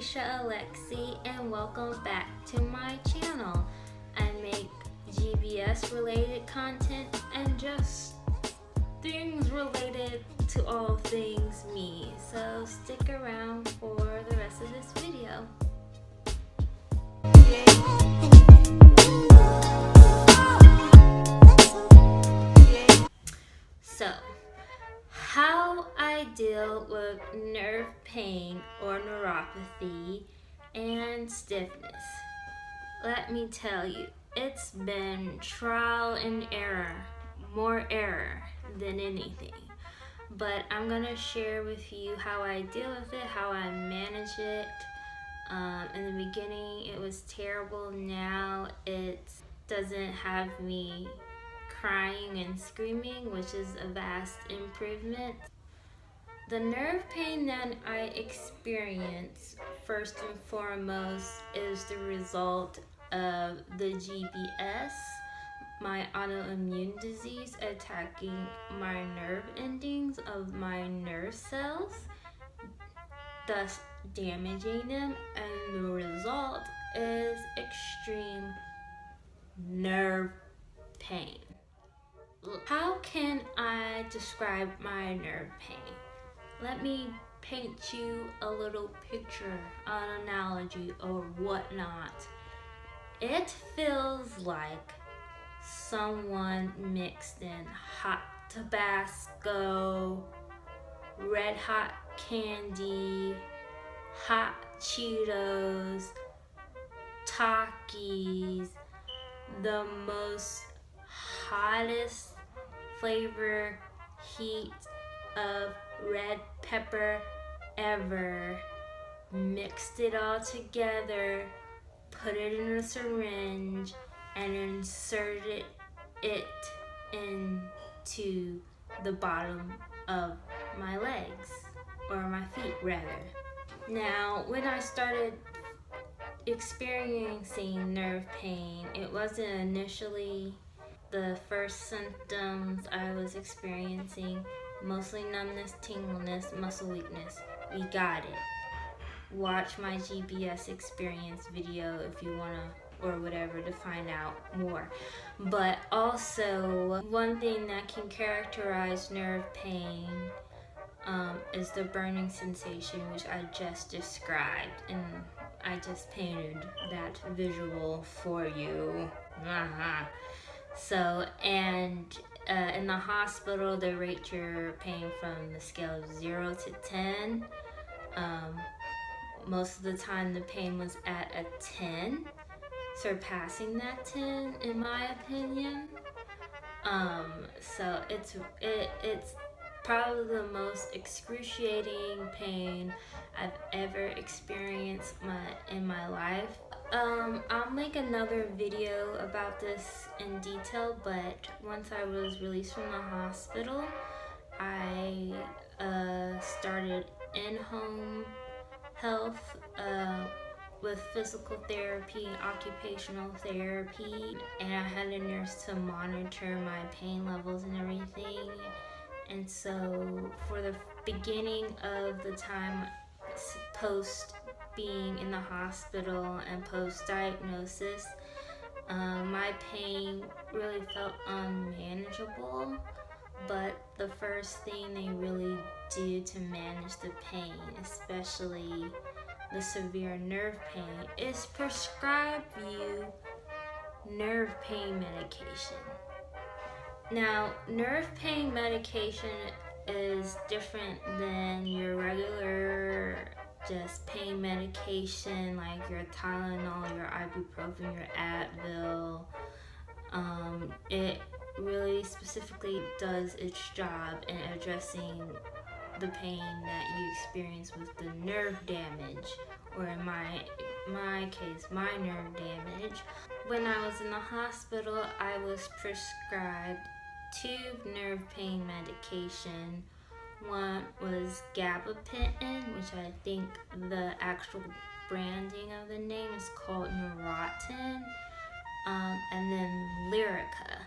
Alicia Alexi, and welcome back to my channel. I make GBS related content and just things related to all things me. So stick around for the rest of this video. So, how I deal with nerve pain or neuropathy and stiffness. Let me tell you, it's been trial and error, more error than anything. But I'm gonna share with you how I deal with it, how I manage it. In the beginning, it was terrible. Now it doesn't have me crying and screaming, which is a vast improvement. The nerve pain that I experience, first and foremost, is the result of the GBS, my autoimmune disease attacking my nerve endings of my nerve cells, thus damaging them, and the result is extreme nerve pain. How can I describe my nerve pain? Let me paint you a little picture, an analogy, or whatnot. It feels like someone mixed in hot Tabasco, red hot candy, hot Cheetos, Takis, the most hottest flavor heat of red pepper ever, mixed it all together, put it in a syringe, and inserted it into the bottom of my legs, or my feet rather. Now, when I started experiencing nerve pain, it wasn't initially the first symptoms I was experiencing, mostly numbness, tingleness, muscle weakness. We got it. Watch my GBS experience video if you wanna, or whatever, to find out more. But also, one thing that can characterize nerve pain is the burning sensation, which I just described, and I just painted that visual for you. So, and in the hospital, they rate your pain from the scale of 0 to 10. Most of the time, the pain was at a 10, surpassing that 10, in my opinion. So it's probably the most excruciating pain I've ever experienced in my life. I'll make another video about this in detail, but once I was released from the hospital, I started in-home health with physical therapy, occupational therapy, and I had a nurse to monitor my pain levels and everything. And so for the beginning of the time post being in the hospital and post-diagnosis, my pain really felt unmanageable. But the first thing they really do to manage the pain, especially the severe nerve pain, is prescribe you nerve pain medication. Now, nerve pain medication is different than your regular just pain medication, like your Tylenol, your ibuprofen, your Advil. It really specifically does its job in addressing the pain that you experience with the nerve damage, or in my case, my nerve damage. When I was in the hospital, I was prescribed 2 nerve pain medication. One was gabapentin, which I think the actual branding of the name is called Neurontin, and then Lyrica.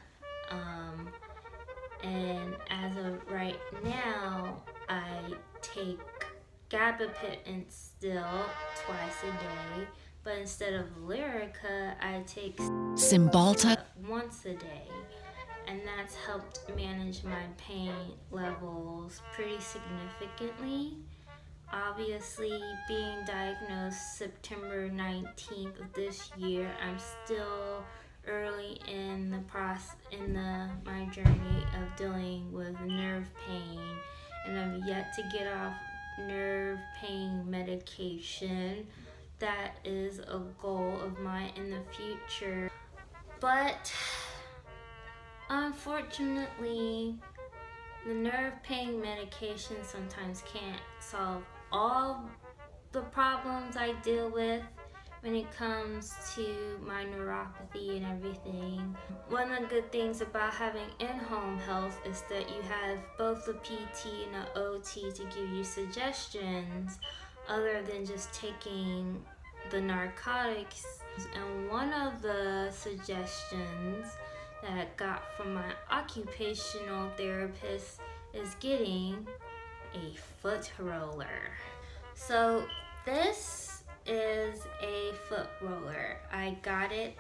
And as of right now, I take gabapentin still twice a day, but instead of Lyrica, I take Cymbalta once a day, and that's helped manage my pain levels pretty significantly. Obviously, being diagnosed September 19th of this year, I'm still early in my journey of dealing with nerve pain, and I've yet to get off nerve pain medication. That is a goal of mine in the future. But unfortunately, the nerve pain medication sometimes can't solve all the problems I deal with when it comes to my neuropathy and everything. One of the good things about having in-home health is that you have both a PT and an OT to give you suggestions other than just taking the narcotics. And one of the suggestions that I got from my occupational therapist is getting a foot roller. So this is a foot roller. I got it,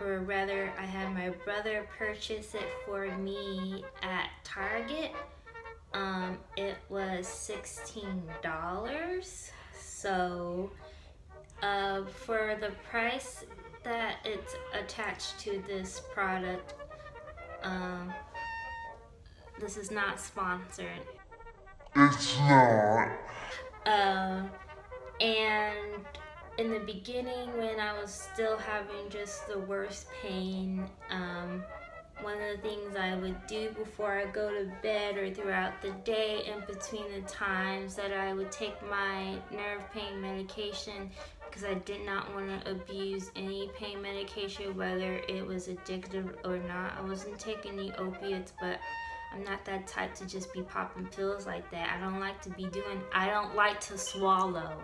or rather I had my brother purchase it for me at Target. It was $16. So for the price that it's attached to this product, this is not sponsored. It's not. And in the beginning, when I was still having just the worst pain, one of the things I would do before I go to bed or throughout the day, in between the times that I would take my nerve pain medication, because I did not want to abuse any pain medication, whether it was addictive or not. I wasn't taking any opiates, but I'm not that type to just be popping pills like that. I don't like to swallow.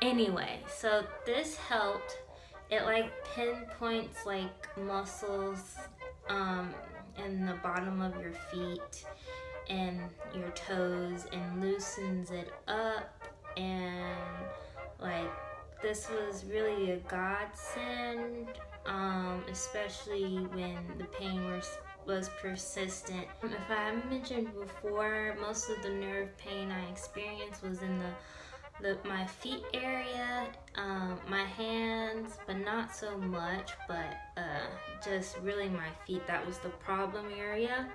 Anyway, so this helped. It like pinpoints like muscles in the bottom of your feet and your toes and loosens it up, and like this was really a godsend, especially when the pain was persistent. If I mentioned before, most of the nerve pain I experienced was in my feet area, my hands, but not so much, but just really my feet. That was the problem area.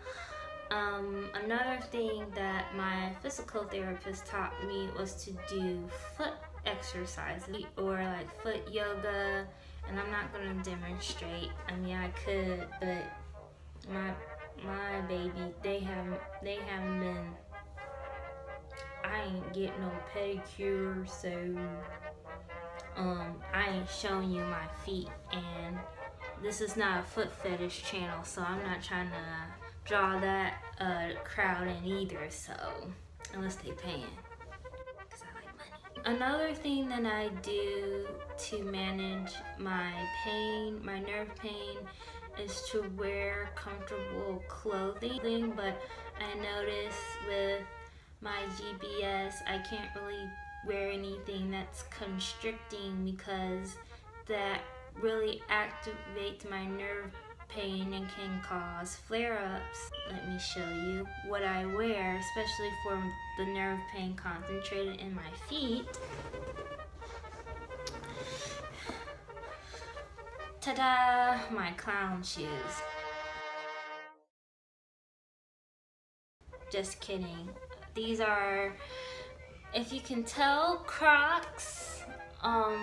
Another thing that my physical therapist taught me was to do foot exercises or like foot yoga, and I'm not going to demonstrate. I mean, I could, but my baby, they haven't been. I ain't get no pedicure, so I ain't showing you my feet, and this is not a foot fetish channel, so I'm not trying to draw that crowd in either, so unless they paying, because I like money. Another thing that I do to manage my pain, my nerve pain, is to wear comfortable clothing, but I notice with my GBS, I can't really wear anything that's constricting, because that really activates my nerve pain and can cause flare-ups. Let me show you what I wear, especially for the nerve pain concentrated in my feet. Ta-da! My clown shoes. Just kidding. These are, if you can tell, Crocs. I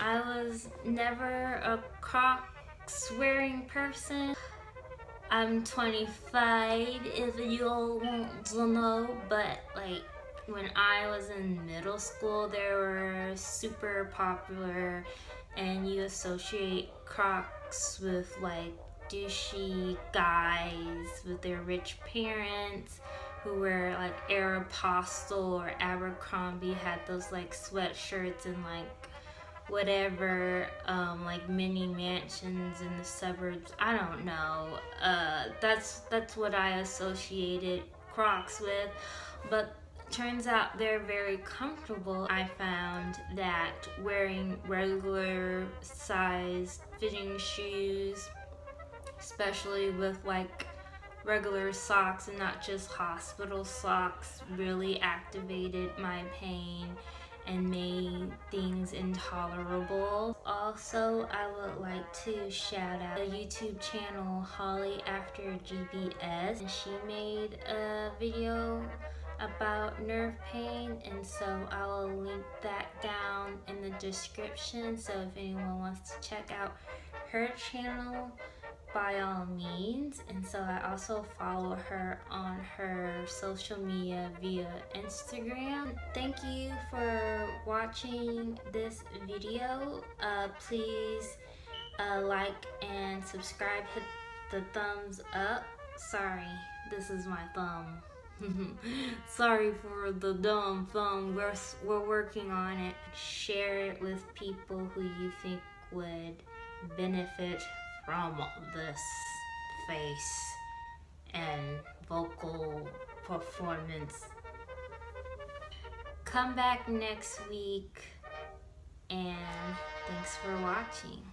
was never a Crocs wearing person. I'm 25, if you all want to know, but like when I was in middle school, they were super popular, and you associate Crocs with like douchey guys with their rich parents who wear like Aeropostale or Abercrombie, had those like sweatshirts and like whatever, like mini mansions in the suburbs. I don't know. That's what I associated Crocs with, but turns out they're very comfortable. I found that wearing regular size fitting shoes, especially with like regular socks and not just hospital socks, really activated my pain and made things intolerable. Also, I would like to shout out the YouTube channel Holly After GBS. And she made a video about nerve pain, and so I will link that down in the description. So if anyone wants to check out her channel, by all means. And so I also follow her on her social media via Instagram. Thank you for watching this video. Please like and subscribe, hit the thumbs up. Sorry, this is my thumb. Sorry for the dumb thumb. We're working on it. Share it with people who you think would benefit from this face and vocal performance. Come back next week, and thanks for watching.